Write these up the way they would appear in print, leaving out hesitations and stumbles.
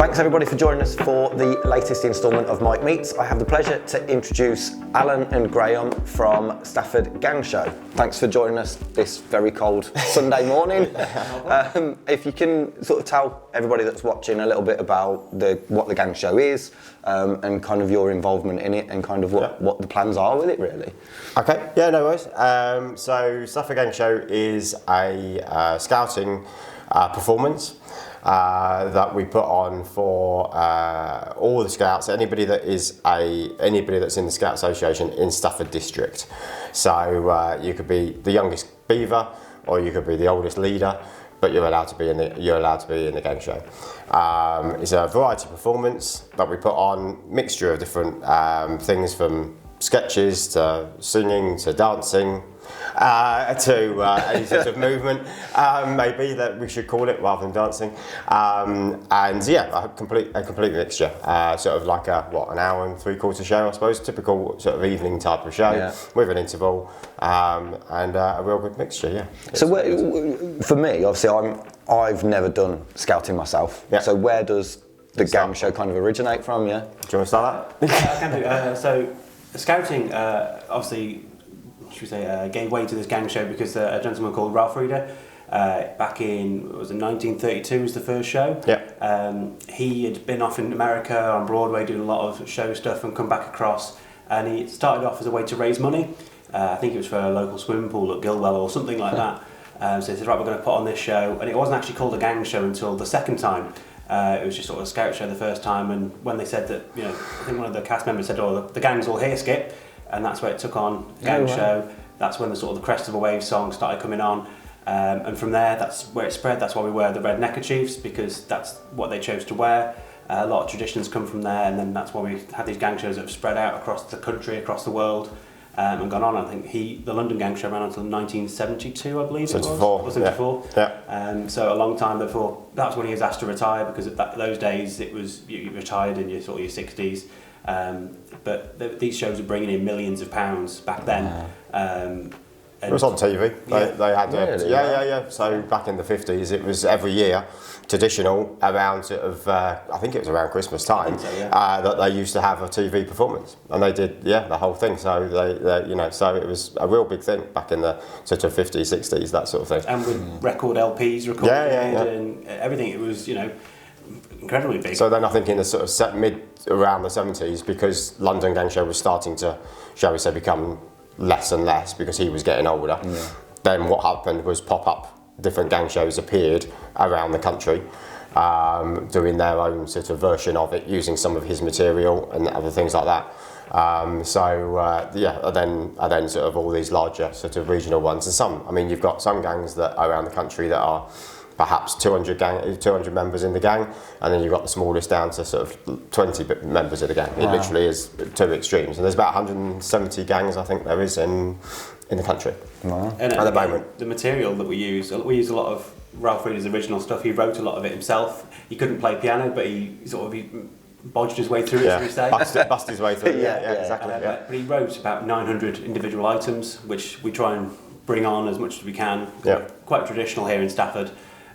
Thanks everybody for joining us for the latest instalment of Mike Meets. I have the pleasure to introduce Alun and Graham from Stafford Gang Show. Thanks for joining us this very cold Sunday morning. If you can sort of tell everybody that's watching a little bit about what the Gang Show is and kind of your involvement in it and kind of what the plans are with it really. Okay, yeah, no worries. So Stafford Gang Show is a scouting performance that we put on for all the scouts, anybody that's in the Scout Association in Stafford District. So you could be the youngest beaver, or you could be the oldest leader, but you're allowed to be in the gang show. It's a variety performance that we put on, mixture of different things, from sketches to singing to dancing. To any sort of movement, maybe that we should call it, rather than dancing, and yeah, a complete mixture, sort of like an hour and three-quarter show, I suppose, typical sort of evening type of show, with an interval, and a real good mixture, yeah. So for me, obviously, I've never done scouting myself, so where does the gang show kind of originate from? Yeah, do you want to start that? I can do. So scouting, obviously, should we say, gave way to this gang show because a gentleman called Ralph Reeder, back in, 1932 was the first show. He had been off in America on Broadway doing a lot of show stuff and come back across, and he started off as a way to raise money. I think it was for a local swimming pool at Gilwell or something like that. So he said, right, we're going to put on this show, and it wasn't actually called a gang show until the second time. It was just sort of a scout show the first time, and when they said that, I think one of the cast members said, "Oh, the gang's all here, Skip," and that's where it took on gang show. That's when the sort of the Crest of a Wave song started coming on, and from there, that's where it spread. That's why we wear the red neckerchiefs, because that's what they chose to wear. A lot of traditions come from there, and then that's why we have these gang shows that have spread out across the country, across the world, and gone on. I think the London gang show ran until 1972, I believe 74. It was. 74. Yeah. So a long time before. That's when he was asked to retire, because at those days it was you retired in your sort of your 60s. But these shows were bringing in millions of pounds back then. It was on TV. They had really? So back in the 50s, it was every year traditional around sort of I think it was around Christmas time that they used to have a TV performance, and they did the whole thing. So they so it was a real big thing back in the sort of 50s, 60s, that sort of thing. And with record LPs recorded and everything, it was incredibly big. So then I think in the sort of mid around the 70s, because London Gang Show was starting to, shall we say, become less and less because he was getting older, then what happened was pop-up different gang shows appeared around the country, doing their own sort of version of it, using some of his material and other things like that. And then sort of all these larger sort of regional ones, and some, I mean, you've got some gangs that are around the country that are perhaps 200 members in the gang, and then you've got the smallest down to sort of 20 members of the gang. It literally is two extremes, and there's about 170 gangs, I think there is in the country at the moment. The material that we use a lot of Ralph Reeder's original stuff. He wrote a lot of it himself. He couldn't play piano, but he bodged his way through it, should we say? Bust his way through it, exactly. But he wrote about 900 individual items, which we try and bring on as much as we can. Quite traditional here in Stafford.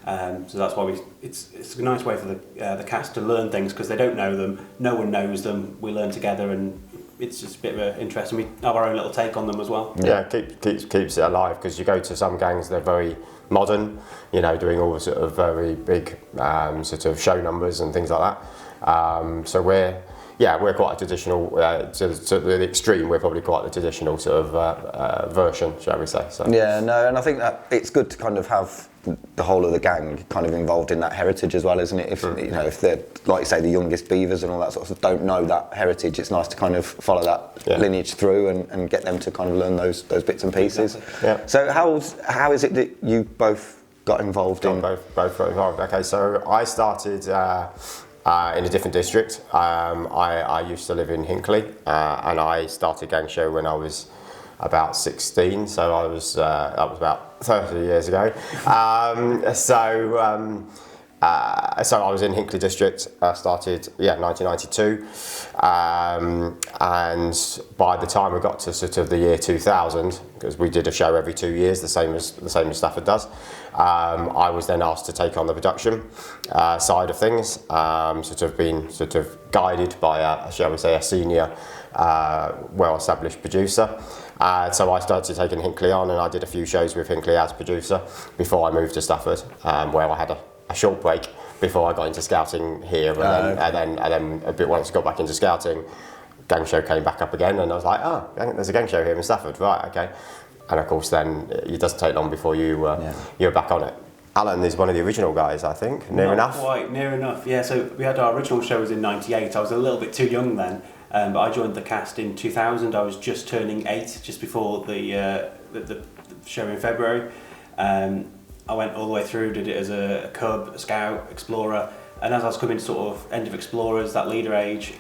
So that's why it's a nice way for the cast to learn things, because they don't know them, no one knows them. We learn together, and it's just a bit of interest, and we have our own little take on them as well. Keeps it alive, because you go to some gangs, they're very modern, doing all the sort of very big sort of show numbers and things like that. So we're quite a traditional, to the extreme, we're probably quite the traditional sort of version, shall we say. So. And I think that it's good to kind of have the whole of the gang kind of involved in that heritage as well, isn't it? If if they're, like you say, the youngest beavers and all that sort of stuff don't know that heritage, it's nice to kind of follow that lineage through and get them to kind of learn those bits and pieces. Exactly. So how is it that you both got involved in? Both got involved. Okay, so I started in a different district. I used to live in Hinckley, and I started gang show when I was about 16, so that was about 30 years ago. So I was in Hinckley District, started 1992, and by the time we got to sort of the year 2000, because we did a show every 2 years, the same as Stafford does, I was then asked to take on the production side of things, being guided by shall we say, a senior, well-established producer. So I started taking Hinckley on, and I did a few shows with Hinckley as producer before I moved to Stafford, where I had a short break before I got into scouting here, and then a bit once I got back into scouting, gang show came back up again, and I was like, there's a gang show here in Stafford, right? Okay. And of course, then it doesn't take long before you're back on it. Alun is one of the original guys, I think. Near enough. Near enough. Yeah. So we had our original show was in '98. I was a little bit too young then. But I joined the cast in 2000. I was just turning 8, just before the show in February. I went all the way through, did it as a cub, a scout, explorer, and as I was coming to sort of end of explorers, that leader age,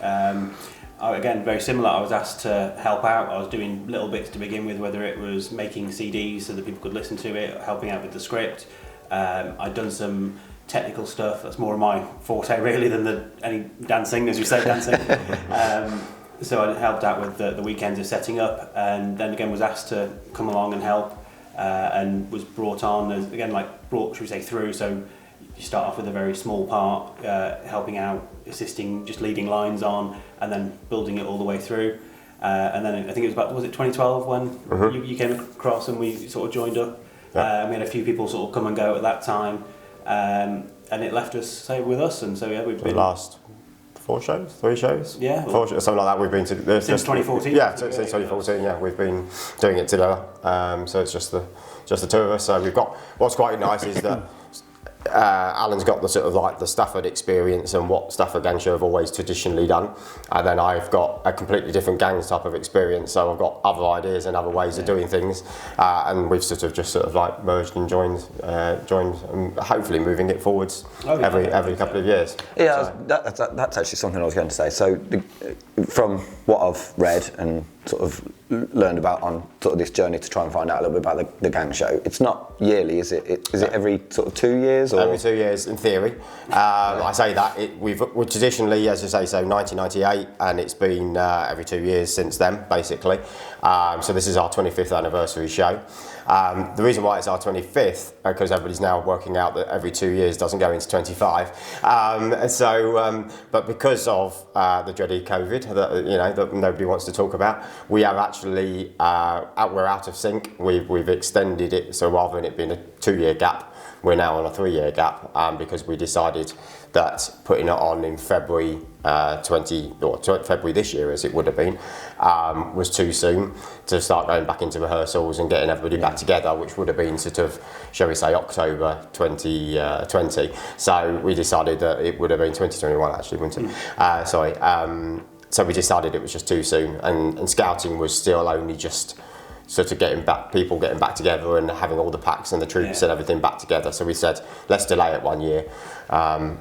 again, very similar. I was asked to help out. I was doing little bits to begin with, whether it was making CDs so that people could listen to it, helping out with the script. I'd done some technical stuff. That's more of my forte really than any dancing, as you say, dancing. So I helped out with the weekends of setting up, and then again was asked to come along and help, and was brought on as, again, should we say, through. So you start off with a very small part, helping out, assisting, just leading lines on, and then building it all the way through. And then I think it was 2012 when you came across and we sort of joined up. And we had a few people sort of come and go at that time. And it left us, with us, and so we've been... The last 3 shows? Yeah. 4 shows, something like that. We've been to... Since 2014? Yeah, since 2014, we've been doing it together. So it's just the 2 of us. So we've got... What's quite nice is that Alan's got the sort of the Stafford experience and what Stafford gang show have always traditionally done, and then I've got a completely different gang type of experience, so I've got other ideas and other ways of doing things, and we've merged and joined, and hopefully moving it forwards every couple of years. Yeah, so. That's actually something I was going to say. So from what I've read and sort of learned about on sort of this journey to try and find out a little bit about the gang show, it's not yearly, is it? Is it every sort of 2 years? Or? Every 2 years in theory. I say that we've traditionally, as you say, so 1998, and it's been every 2 years since then, basically. So this is our 25th anniversary show. The reason why it's our 25th, because everybody's now working out that every 2 years doesn't go into 25. But because of the dreaded COVID that nobody wants to talk about, we have actually we're out of sync. We've extended it, so rather than it being a 2-year gap, we're now on a 3-year gap, because we decided that putting it on in February February this year, as it would have been, was too soon to start going back into rehearsals and getting everybody back together, which would have been sort of, shall we say, October 2020. So we decided that it would have been 2021 actually, wouldn't it? So we decided it was just too soon, and scouting was still only just sort of people getting back together and having all the packs and the troops and everything back together. So we said, let's delay it 1 year.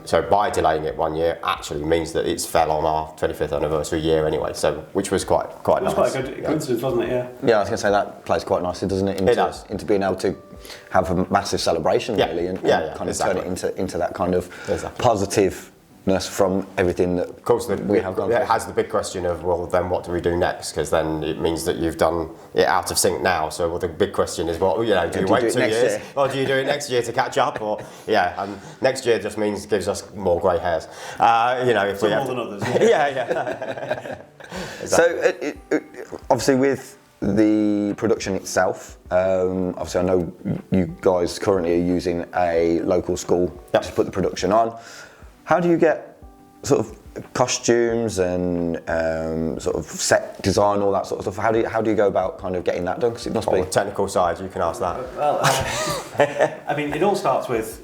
So by delaying it 1 year actually means that it's fell on our 25th anniversary year anyway. So which was quite nice. It was quite a good coincidence, wasn't it? Yeah. Yeah, I was going to say that plays quite nicely, doesn't it? Into being able to have a massive celebration, really, and kind of turn it into that kind of positive from everything that, of course, we have gone through. It has the big question of, well, then what do we do next? Because then it means that you've done it out of sync now. So the big question is, well, do you wait 2 years, or do you do it next year to catch up? Or and next year just gives us more grey hairs. If we have more than others. Exactly. So obviously with the production itself, obviously I know you guys currently are using a local school to put the production on. How do you get sort of costumes and sort of set design, all that sort of stuff? How do you go about kind of getting that done? Because it must be the technical side. You can ask that. Well, I mean, it all starts with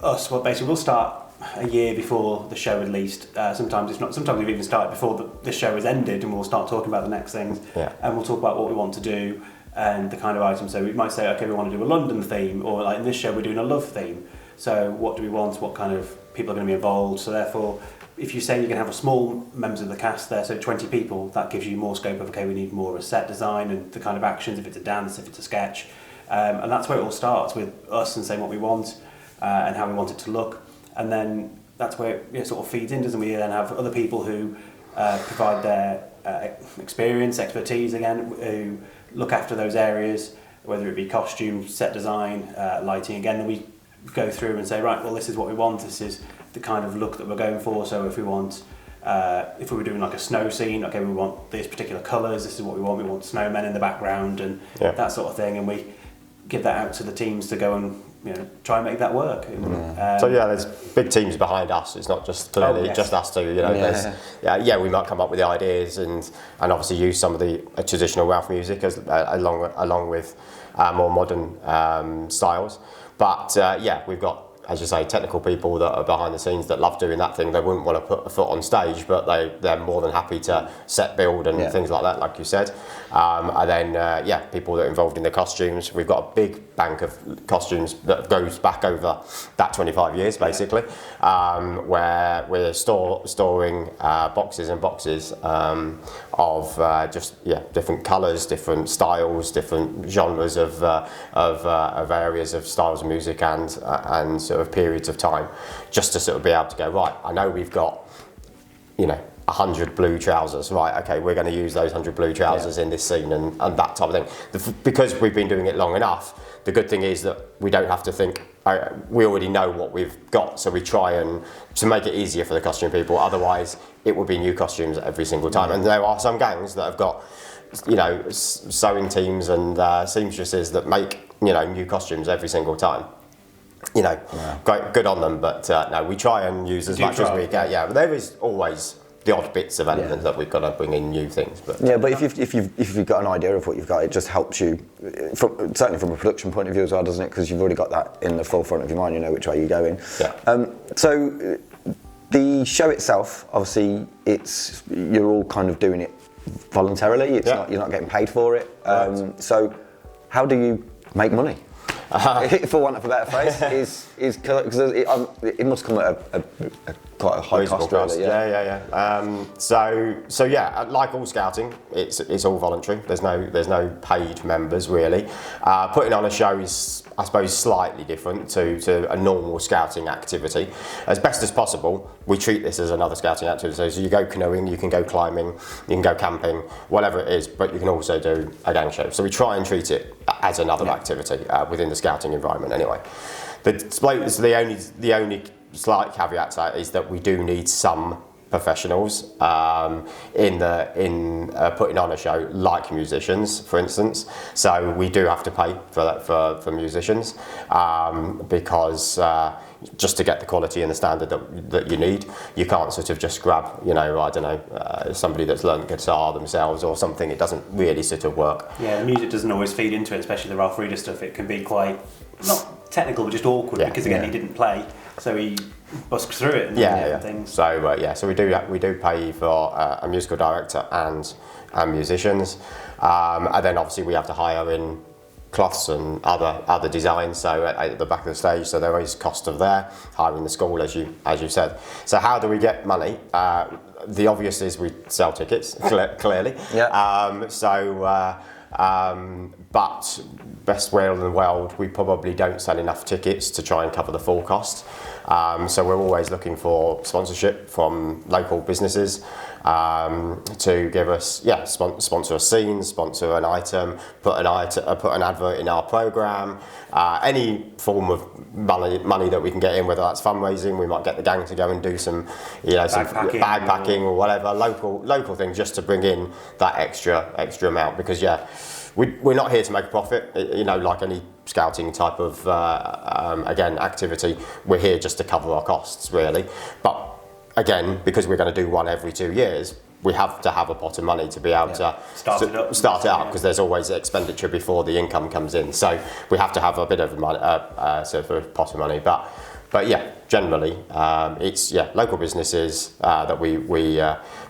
us. Well, basically, we'll start a year before the show at least. Sometimes it's not. Sometimes we've even started before the show has ended, and we'll start talking about the next things. And we'll talk about what we want to do and the kind of items. So we might say, okay, we want to do a London theme, or like in this show, we're doing a love theme. So what do we want? What kind of people are going to be involved? So therefore, if you say you're going to have a small members of the cast there, so 20 people, that gives you more scope of, okay, we need more of a set design and the kind of actions, if it's a dance, if it's a sketch. And that's where it all starts, with us and saying what we want and how we want it to look. and then that's where it sort of feeds in, doesn't we? Then have other people who provide their experience, expertise again, who look after those areas, whether it be costume, set design, lighting. Again, then we go through and say, right, well, this is what we want. This is the kind of look that we're going for. So if we want, if we were doing like a snow scene, okay, we want these particular colours. This is what we want. We want snowmen in the background and that sort of thing. And we give that out to the teams to go and try and make that work. So there's big teams behind us. It's not just clearly just us two. We might come up with the ideas and obviously use some of the traditional Ralph music as along with more modern styles. But we've got, as you say, technical people that are behind the scenes that love doing that thing. They wouldn't want to put a foot on stage, but they're more than happy to set build and things like that, like you said. And then people that are involved in the costumes. We've got a big bank of costumes that goes back over that 25 years, basically, where we're storing boxes and boxes of different colours, different styles, different genres of areas of styles of music and sort of periods of time, just to sort of be able to go, right, I know we've got 100 blue trousers, right, okay, we're going to use those 100 blue trousers in this scene and that type of thing. Because we've been doing it long enough, the good thing is that we don't have to think, we already know what we've got, so we try and to make it easier for the costume people. Otherwise it would be new costumes every single time. And there are some gangs that have got sewing teams and seamstresses that make new costumes every single time. Great, good on them, but no, we try and use as much as we can. Yeah, but there is always the odd bits of element that we've got to bring in new things. But but if you've got an idea of what you've got, it just helps you, certainly from a production point of view as well, doesn't it? Because you've already got that in the forefront of your mind. You know which way you're going. Yeah. So the show itself, obviously, you're all kind of doing it voluntarily. It's not, you're not getting paid for it. Right. So how do you make money? For want of a better phrase, is because it must come at a quite a high cost, really. So like all scouting, it's all voluntary. There's no paid members really. Putting on a show is, I suppose, slightly different to a normal scouting activity. As best as possible, we treat this as another scouting activity. So you go canoeing, you can go climbing, you can go camping, whatever it is, but you can also do a gang show. So we try and treat it as another activity within the scouting environment anyway. The only slight caveat to that is that we do need some professionals in putting on a show, like musicians, for instance. So we do have to pay for that for musicians because just to get the quality and the standard that you need, you can't sort of just grab somebody that's learned guitar themselves or something. It doesn't really sort of work. Yeah, the music doesn't always feed into it, especially the Ralph Reeder stuff. It can be quite not technical, but just awkward because again he didn't play, so he busked through it and things. So we do pay for a musical director and musicians, and then obviously we have to hire in cloths and other designs. So at the back of the stage, so there is cost of there, hiring the school as you said. So how do we get money? The obvious is we sell tickets, clearly. But best will in the world, we probably don't sell enough tickets to try and cover the full cost. So we're always looking for sponsorship from local businesses to give us, sponsor a scene, sponsor an item, put an advert in our programme, any form of money that we can get in, whether that's fundraising. We might get the gang to go and do some bag packing or whatever, local things, just to bring in that extra amount, because we're not here to make a profit, like any scouting type of activity. We're here just to cover our costs, really. But again, because we're going to do one every 2 years, we have to have a pot of money to be able to start it out, because there's always expenditure before the income comes in. So we have to have a bit of sort of pot of money. But generally, it's local businesses that we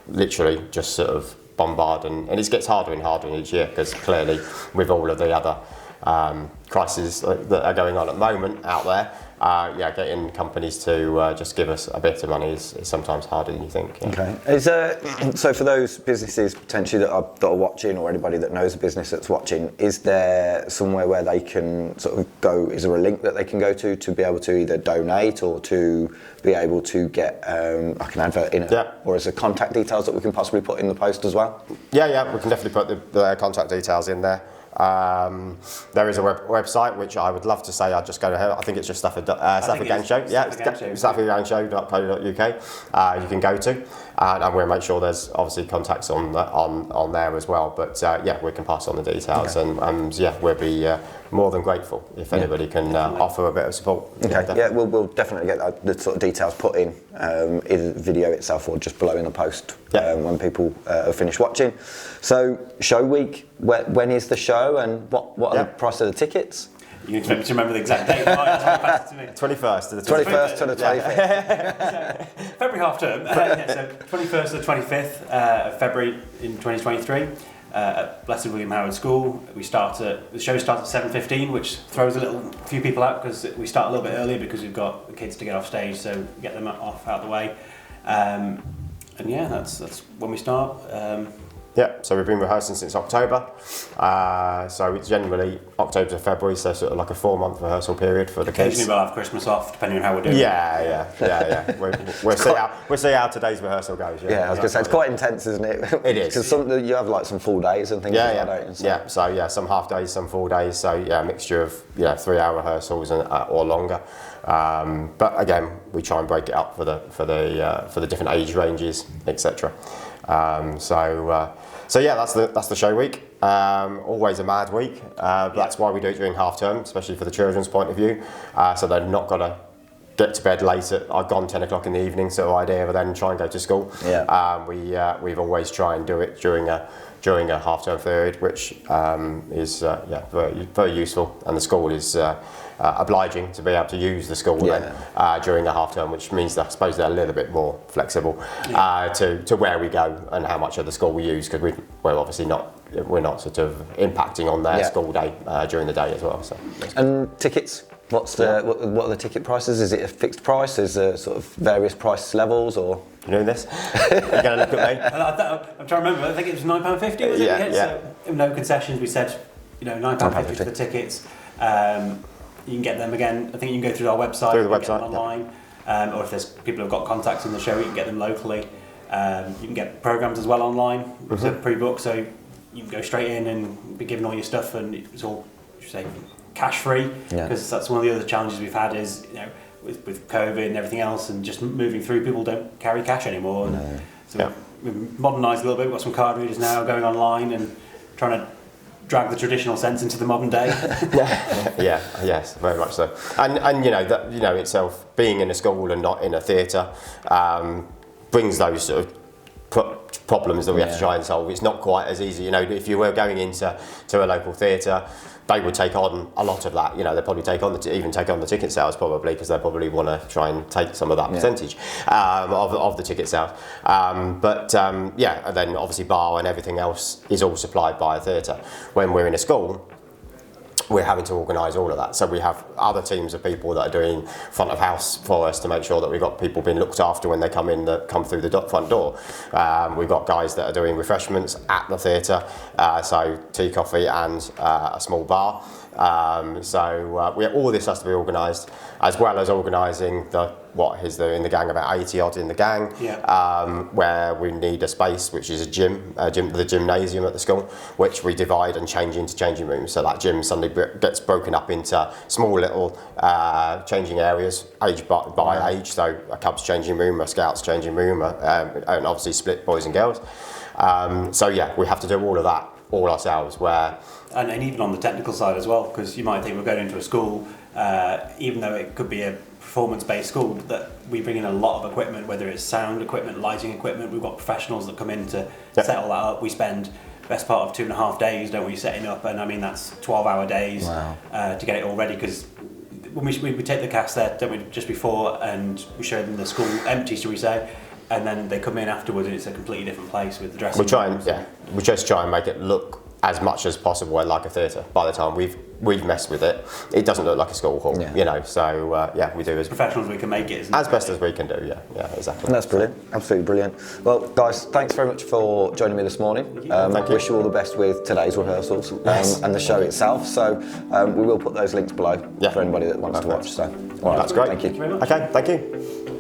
literally just sort of bombard, and it gets harder and harder each year, because clearly with all of the other crises that are going on at the moment out there, getting companies to just give us a bit of money is sometimes harder than you think. Yeah. Okay. So for those businesses potentially that are watching, or anybody that knows a business that's watching, is there somewhere where they can sort of go? Is there a link that they can go to be able to either donate or to be able to get like an advert in it, or is there contact details that we can possibly put in the post as well? Yeah, we can definitely put the contact details in there. There is a website which I would love to say I'd just go to. I think it's just Stafford Gang Show. Yeah, staffordgangshow.co.uk. You can go to, and we'll make sure there's obviously contacts on there as well. But we can pass on the details, and we'll be more than grateful if anybody can offer a bit of support. Okay, we'll definitely get the sort of details put in either the video itself or just below in the post when people have finished watching. So show week, when is the show and what are the price of the tickets? You expect me to remember the exact date? Pass it to me. 21st to the 21st to the 25th. So, February half term. So 21st to the 25th of February in 2023 at Blessed William Howard School. The show starts at 7:15, which throws a few people out because we start a little bit earlier because we've got the kids to get off stage, so get them off out of the way. And that's when we start. So we've been rehearsing since October. So it's generally October to February, so sort of like a 4-month rehearsal period for the kids. Occasionally we'll have Christmas off, depending on how we're doing. Yeah. We'll see how today's rehearsal goes. Yeah, I was going to say, it's quite intense, isn't it? It is. Because you have like some full days and things like that. So some half days, some full days. So a mixture of 3-hour rehearsals or longer. But again, we try and break it up for the different age ranges, etc. That's the show week. Always a mad week. That's why we do it during half term, especially for the children's point of view. So they're not got to get to bed late at 10 o'clock in the evening, sort of idea, but then try and go to school. We've always try and do it during a half term period, which is very, very useful, and the school is obliging to be able to use the school during the half term, which means that I suppose they're a little bit more flexible to where we go and how much of the school we use, because we're not sort of impacting on their school day during the day as well. So. And tickets, what are the ticket prices? Is it a fixed price? Is there sort of various price levels, or? You doing this? You're going to look at me? I'm trying to remember. I think it was £9.50. Was it? So no concessions. We said £9.50 for the tickets. You can get them again. I think you can go through our website. Through the website, get them online, or if there's people who've got contacts in the show, you can get them locally. You can get programs as well online. So pre-booked, so you can go straight in and be given all your stuff, and it's all cash free. Because that's one of the other challenges we've had is with COVID and everything else, and just moving through, people don't carry cash anymore. So we've modernised a little bit. We've got some card readers now going online and trying to drag the traditional sense into the modern day. Yes, very much so. And that itself, being in a school and not in a theatre, brings those sort of problems that we have to try and solve. It's not quite as easy. If you were going into a local theatre, they would take on a lot of that. They'd probably take on the ticket sales, probably, because they probably want to try and take some of that percentage of the ticket sales. And then obviously bar and everything else is all supplied by a theatre. When we're in a school, we're having to organise all of that. So we have other teams of people that are doing front of house for us to make sure that we've got people being looked after when they come in, that come through the front door. We've got guys that are doing refreshments at the theatre, so tea, coffee and a small bar. All this has to be organised, as well as organising in the gang, about 80 odd in the gang, where we need a space, which is the gymnasium at the school, which we divide and change into changing rooms. So that gym suddenly gets broken up into small little changing areas, age by age. So a Cubs changing room, a Scouts changing room, and obviously split boys and girls. We have to do all of that all ourselves. And even on the technical side as well, because you might think we're going into a school, even though it could be a performance-based school, that we bring in a lot of equipment, whether it's sound equipment, lighting equipment. We've got professionals that come in to set all that up. We spend the best part of 2.5 days, don't we, setting up, and I mean that's 12-hour days to get it all ready, because when we take the cast there, don't we, just before, and we show them the school empty, shall we say, and then they come in afterwards and it's a completely different place with the dressing rooms. We just try and make it look as much as possible like a theatre. By the time we've messed with it, it doesn't look like a school hall, you know. So we do as professionals we can make it as best as we can do. Yeah, exactly. And that's brilliant, absolutely brilliant. Well, guys, thanks very much for joining me this morning. Thank you. Wish you all the best with today's rehearsals and the show itself. So we will put those links below for anybody that wants to watch. So, all right, that's great. Thank you. Thank you very much. Okay, thank you.